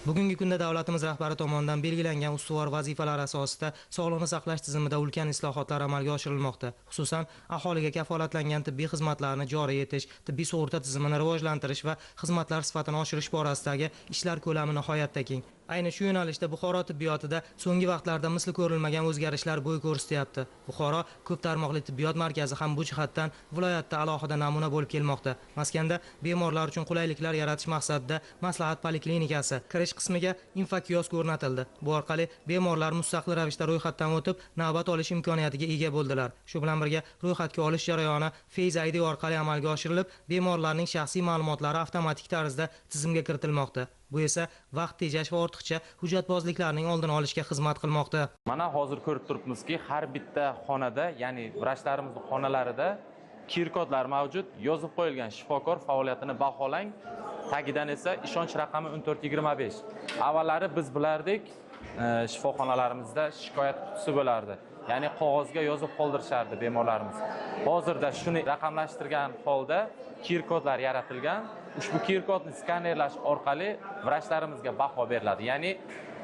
Bugungi kunda davlatimiz rahbari tomonidan belgilangan ustuvor vazifalar asosida sog'liqni saqlash tizimida ulkan islohotlar amalga oshirilmoqda. Xususan, aholiga kafolatlangan tibbiy xizmatlarni joriy etish, tibbiy sug'urta tizimini rivojlantirish va xizmatlar sifatini oshirish borasidagi ishlar ko'lami nihoyatda keng. Ayni shu yo'nalishda Buxoro tibbiyotida so'nggi vaqtlarda misli ko'rilmagan o'zgarishlar bo'y ko'rsatyapti. Buxoro ko'p tarmoqli tibbiyot markazi ham bu jihatdan viloyatda alohida namuna bo'lib kelmoqda. Maskanda bemorlar uchun qulayliklar yaratish maqsadida maslahat poliklinikasi kirish qismiga infokiosk o'rnatildi. Bu orqali bemorlar mustaqil ravishda ro'yxatdan o'tib, navbat olish imkoniyatiga ega bo'ldilar. Shu bilan birga ro'yxatga olish jarayoni Face ID orqali amalga oshirilib, bemorlarning shaxsiy ma'lumotlari avtomatik tarzda tizimga kiritilmoqda. Bu esa vaqt tejash va ortiqcha hujjatbozliklarning oldini olishga xizmat qilmoqda. Mana hozir ko'rib turibmizki, har bitta xonada, ya'ni vrachlarimizning xonalarida QR kodlar mavjud, yozib qo'yilgan shifokor faoliyatini baholang. Tagidan esa ishonch raqami 1425. Avvallari biz bilardik, shifoxonalarimizda shikoyat qutisi bo'lardi. Ya'ni qog'ozga yozib qoldirishardi bemorlarimiz. Hozirda shuni raqamlashtirgan holda QR kodlar yaratilgan. Ushbu QR kodni skanerlash orqali vrachlarimizga baho beriladi. Ya'ni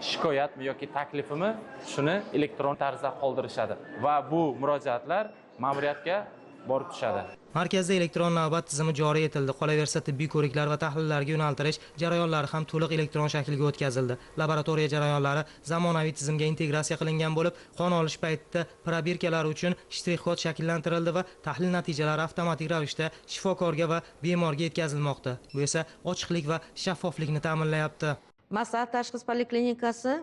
shikoyatmi yoki taklifimi shuni elektron tarzda qoldirishadi va bu murojaatlar ma'muriyatga borib tushadi. Markazda elektron navbat tizimi joriy etildi. Qolaversa, tibbiy ko'riklar va tahlillarga yo'naltirish jarayonlari ham to'liq elektron shaklga o'tkazildi. Laboratoriya jarayonlari zamonaviy tizimga integratsiya qilingan bo'lib, qon olish paytida probirkalar uchun shtrix kod shakllantirildi va tahlil natijalari avtomatik ravishda shifokorga va bemorga yetkazilmoqda. Bu esa ochiqlik va shaffoflikni ta'minlayapti. Maslahat tashxis poliklinikasi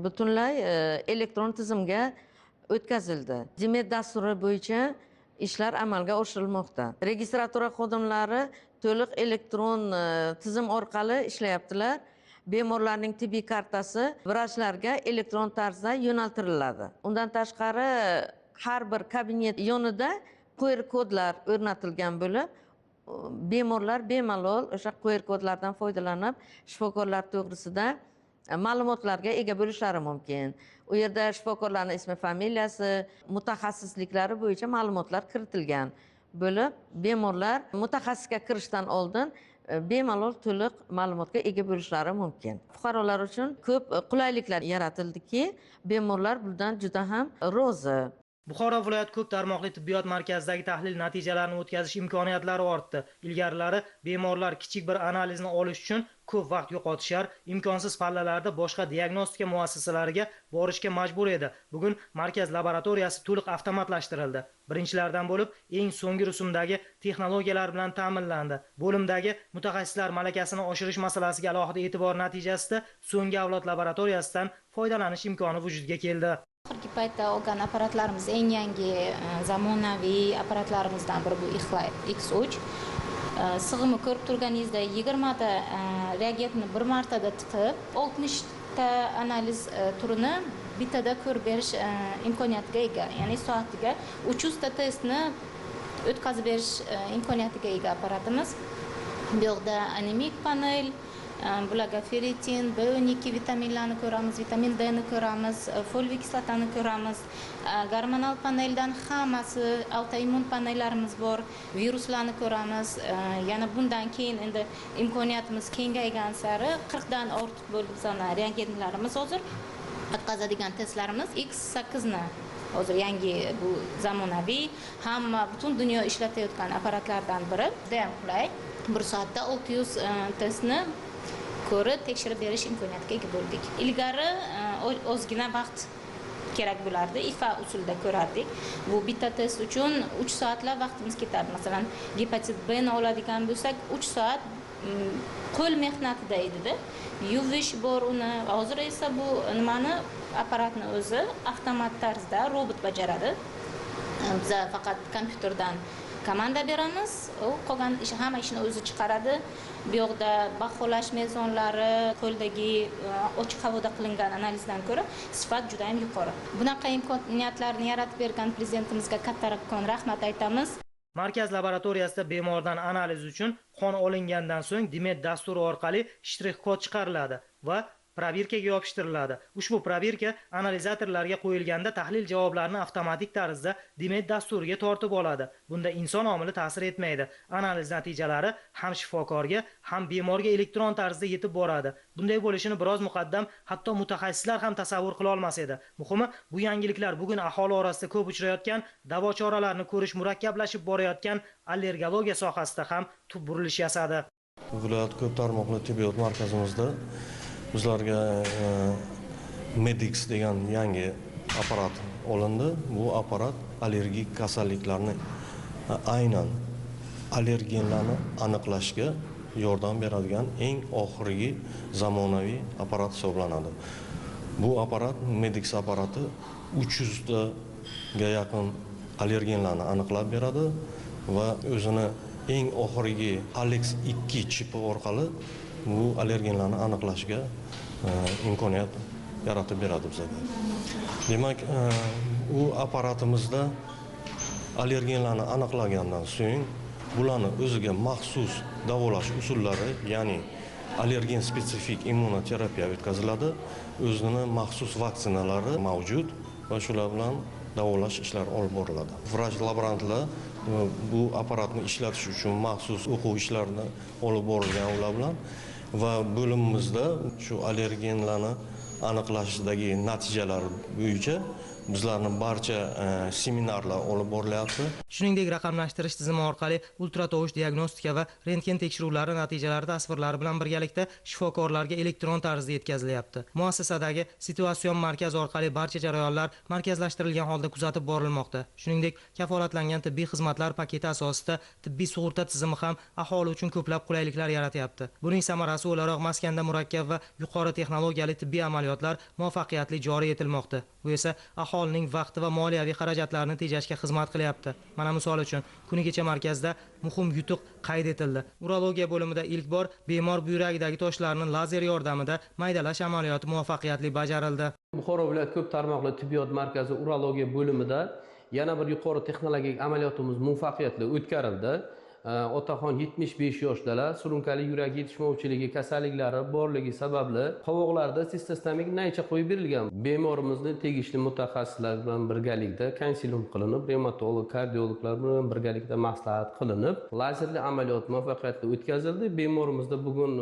butunlay elektron tizimga o'tkazildi. Dimet dasturi bo'yicha ishlar amalga oshirilmoqda. Registratura xodimlari to'liq elektron tizim orqali ishlayaptilar. Bemorlarning tibbiy kartasi vrachlarga elektron tarzda yo'naltiriladi. Undan tashqari har bir kabinet yonida QR kodlar o'rnatilgan bo'lib, bemorlar bemalol o'sha QR kodlardan foydalanib, shifokorlar to'g'risida ma'lumotlarga ega bo'lishlari mumkin. U yerda shifokorlarning ismi, familiyasi, mutaxassisliklari bo'yicha ma'lumotlar kiritilgan bo'lib, bemorlar mutaxassisga kirishdan oldin bemalol to'liq ma'lumotga ega bo'lishlari mumkin. Fuqarolar uchun ko'p qulayliklar yaratildiki, bemorlar bundan juda ham rozi. Buxoro viloyat ko'p tarmoqli tibbiyot markazidagi tahlil natijalarini o'tkazish imkoniyatlari ortdi. Ilgarilari bemorlar kichik bir analizni olish uchun ko'p vaqt yo'qotishar, imkonsiz pallalarda boshqa diagnostika muassasalariga borishga majbur edi. Bugun markaz laboratoriyasi to'liq avtomatlashtirildi. Birinchilardan bo'lib, eng so'nggi rusumdagi texnologiyalar bilan ta'minlandi. Bo'limdagi mutaxassislar malakasini oshirish masalasiga alohida e'tibor natijasida so'nggi avlod laboratoriyasidan foydalanish imkoni vujudga keldi. Oxirgi paytda olgan apparatlarimiz eng yangi zamonaviy apparatlarimizdan biri bu X3. Sig'imi ko'rib turganingizda 20 ta reagentni bir martada tiqib, 60 ta analiz turini bittada ko'rib berish imkoniyatiga ega. Ya'ni soatiga 300 ta testni o'tkazib berish imkoniyatiga ega apparatimiz. Bu yerda anemik panel, bularga ferritin, B12 vitaminlarni ko'ramiz, vitamin D ni ko'ramiz, folviy kislotani ko'ramiz. Gormonal paneldan hammasi, autoimmun panellarimiz bor, viruslarni ko'ramiz. Yana bundan keyin endi imkoniyatimiz kengaygan sari 40 dan ortiq bo'lib sana reagentlarimiz hozir o'tkazadigan testlarimiz X8 ni hozir yangi bu zamonaviy hamma butun dunyo ishlatayotgan apparatlardan biri. Juda ham qulay. 1 soatda 600 testni ko'rib tekshirib berish imkoniyatiga ega bo'ldik. Ilgari ozgina vaqt kerak bo'lardi, IFA usulida ko'rardik. Bu bitta test uchun 3 soatlab vaqtimiz ketardi. Masalan, gepatit B ni oladigan bo'lsak, 3 soat qo'l mehnatida edi-da. Yuvish bor uni. Hozir esa bu nimani apparatni o'zi avtomat tarzda robot bajaradi. Biz faqat kompyuterdan komanda beramiz, u qolgan hamma ishni o'zi chiqaradi. Bu yerda baholash mezonlari qo'ldagi ochiq havoda qilingan analizdan ko'ra sifat juda ham yuqori. Bunaqa imkoniyatlarni yaratib bergan prezidentimizga katta rahmat aytamiz. Markaz laboratoriyasida bemordan analiz uchun qon olingandan so'ng Dimet dasturi orqali shtrix kod chiqariladi va probirkaga yopishtiriladi. Ushbu probirka analizatorlarga qo'yilganda tahlil javoblarini avtomatik tarzda Dimet dasturiga tortib oladi. Bunda inson omili ta'sir etmaydi. Analiz natijalari ham shifokorga, ham bemorga elektron tarzda yetib boradi. Bunday bo'lishini biroz muqaddam hatto mutaxassislar ham tasavvur qila olmas edi. Muhimi, bu yangiliklar bugun aholi orasida ko'p uchrayotgan davo choralarini ko'rish murakkablashib borayotgan allergologiya sohasida ham tub burilish yasadi. Viloyat ko'p tarmoqli tibbiyot markazimizda bizlarga Medix degan yangi apparat olindi. Bu apparat allergik kasalliklarni aynan allergenlarni aniqlashga yordam beradigan eng oxirgi zamonaviy apparat hisoblanadi. Bu apparat Medix apparati 300 ga yaqin allergenlarni aniqlab beradi va o'zini eng oxirgi Alex 2 chipi orqali bu allergenlarni aniqlashga imkoniyat yaratib beradi bizga. Demak, u apparatimizda allergenlarni aniqlagandan so'ng bularni o'ziga maxsus davolash usullari, ya'ni allergen spesifik immunoterapiya o'tkaziladi. O'zini maxsus vaksinalari mavjud va shular bilan davolash ishlari olib boriladi. Vrach laborantlar bu apparatni ishlatish uchun maxsus o'quv ishlarini olib borilgan ular bilan va bo'limimizda shu allergenlarni aniqlashdagi natijalar bo'yicha bizlarning barcha seminarlar olib borilyapti. Shuningdek, raqamlashtirish tizimi orqali ultratovush diagnostika va rentgen tekshiruvlari natijalari tasvirlari bilan birgalikda shifokorlarga elektron tarzda yetkazilyapti. Muassasadagi situatsion markaz orqali barcha jarayonlar markazlashtirilgan holda kuzatib borilmoqda. Shuningdek, kafolatlangan tibbiy xizmatlar paketi asosida tibbiy sug'urta tizimi ham aholi uchun ko'plab qulayliklar yaratyapti. Buning samarasi o'laroq maskanda murakkab va yuqori texnologiyali tibbiy amaliyotlar muvaffaqiyatli joriy etilmoqda. Bu esa aholining vaqti va moliyaviy xarajatlarini tejashga xizmat qilyapti. Mana misol uchun, kunigacha markazda muhim yutuq qayd etildi. Urologiya bo'limida ilk bor bemor buyragidagi toshlarni lazer yordamida maydalash amaliyoti muvaffaqiyatli bajarildi. Buxoro viloyat ko'p tarmoqli tibbiyot markazi urologiya bo'limida yana bir yuqori texnologik amaliyotimiz muvaffaqiyatli o'tkazildi. Otaxon 75 yoshdalar, surunkali yurak yetishmovchiligi kasalliklari borligi sababli qovoqlarda sistemik naycha qo'yib berilgan. Bemorimizni tegishli mutaxassislar bilan birgalikda konsilium qilinib, revmatolog, kardiologlar bilan birgalikda maslahat qilinib, lazerli amaliyot muvaffaqiyatli o'tkazildi. Bemorimizda bugun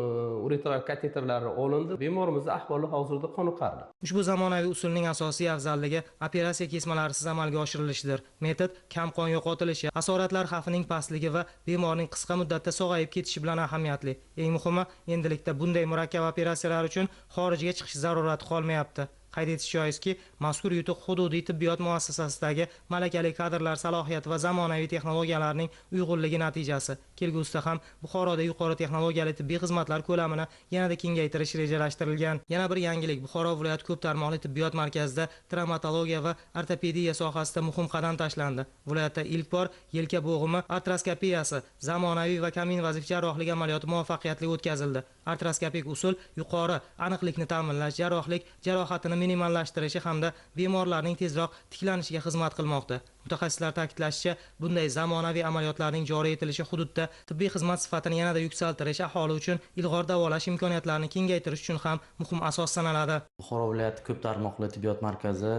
uretral kateterlari olindi. Bemorimizning ahvoli hozirda qoniqarli. Ushbu zamonaviy usulning asosiy afzalligi operatsiya kesmalarisiz amalga oshirilishidir. Metod kam qon yo'qotilishi, asoratlar xavfining pastligi va bemorning qisqa muddatda sog'ayib ketishi bilan ahamiyatli. Eng muhimi, endilikda bunday murakkab operatsiyalar uchun xorijga chiqish zarurati qolmayapti. Qayd etish joizki, mazkur yutuq hududiy tibbiyot muassasasidagi malakali kadrlar salohiyati va zamonaviy texnologiyalarning uyg'unligi natijasi. Kelgusida ham Buxoroda yuqori texnologiyali tibbiy xizmatlar ko'lamini yanada kengaytirish rejalashtirilgan. Yana bir yangilik, Buxoro viloyat ko'p tarmoqli tibbiyot markazida travmatologiya va ortopediya sohasida muhim qadam tashlandi. Viloyatda ilk bor yelka bo'g'imi artroskopiyasi, zamonaviy va kam-invazif jarrohlik amaliyoti muvaffaqiyatli o'tkazildi. Artroskopik usul yuqori aniqlikni ta'minlash, jarrohlik jarohatini minimallashtirishi hamda bemorlarning tezroq tiklanishiga xizmat qilmoqda. Mutaxassislar ta'kidlashicha, bunday zamonaviy amaliyotlarning joriy etilishi hududda tibbiy xizmat sifatini yanada yuksaltirish, aholi uchun ilg'or davolash imkoniyatlarini kengaytirish uchun ham muhim asos sanaladi. Buxoro viloyati ko'p tarmoqli tibbiyot markazi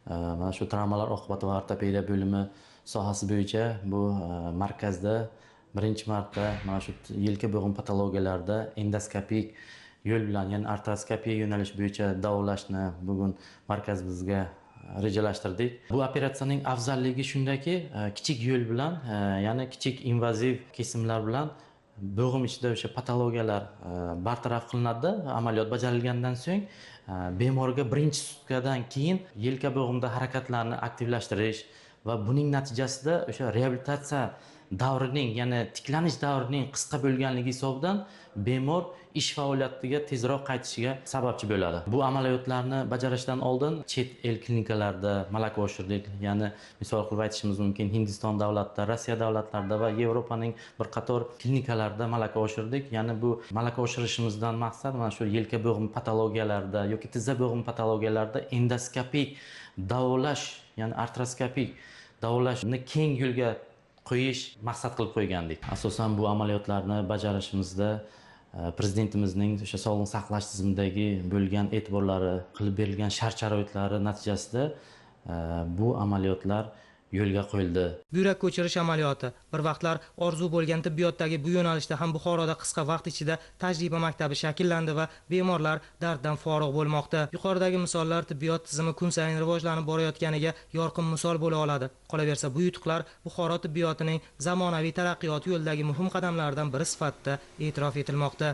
mana shu travmalar oqibati va ortopediya bo'limi sohasi bo'yicha bu markazda birinchi marta mana shu yelka bo'g'im patologiyalarida endoskopik yo'l bilan, ya'ni artroskopiya yo'nalishi bo'yicha davolashni bugun markazimizga rejalashtirdik. Bu operatsiyaning afzalligi shundaki, kichik yo'l bilan, ya'ni kichik invaziv kesimlar bilan bo'g'im ichida o'sha patologiyalar bartaraf qilinadi. Amaliyot bajarilgandan so'ng bemorga birinchi sutkadan keyin yelka bo'g'imda harakatlarni aktivlashtirish va buning natijasida o'sha reabilitatsiya davrining, ya'ni tiklanish davrining qisqa bo'lganligi hisobidan bemor ish faoliyatiga tezroq qaytishiga sababchi bo'ladi. Bu amaliyotlarni bajarishdan oldin chet el klinikalarida malaka oshirdik. Ya'ni misol qilib aytishimiz mumkin, Hindiston davlatida, Rossiya davlatlarida va Yevropaning bir qator klinikalarida malaka oshirdik. Ya'ni bu malaka oshirishimizdan maqsad mana shu yelka bo'g'im patologiyalarida yoki tizza bo'g'im patologiyalarida endoskopik davolash, ya'ni artroskopik davolashni keng yo'lga qo'yish maqsad qilib qo'ygandik. Asosan bu amaliyotlarni bajarishimizda prezidentimizning o'sha sog'liqni saqlash tizimidagi bo'lgan e'tiborlari, qilib berilgan shart-sharoitlari natijasida bu amaliyotlar yo'lga qo'yildi. Buyrak ko'chirish amaliyoti bir vaqtlar orzu bo'lgan tibbiyotdagi bu yo'nalishda ham Buxoroda qisqa vaqt ichida tajriba maktabi shakllandi va bemorlar darddan forig' bo'lmoqda. Yuqoridagi misollar tibbiyot tizimi kun sayin rivojlanib borayotganiga yorqin misol bo'la oladi. Qolaversa, bu yutuqlar Buxoro tibbiyotining zamonaviy taraqqiyot yo'lidagi muhim qadamlardan biri sifatida e'tirof etilmoqda.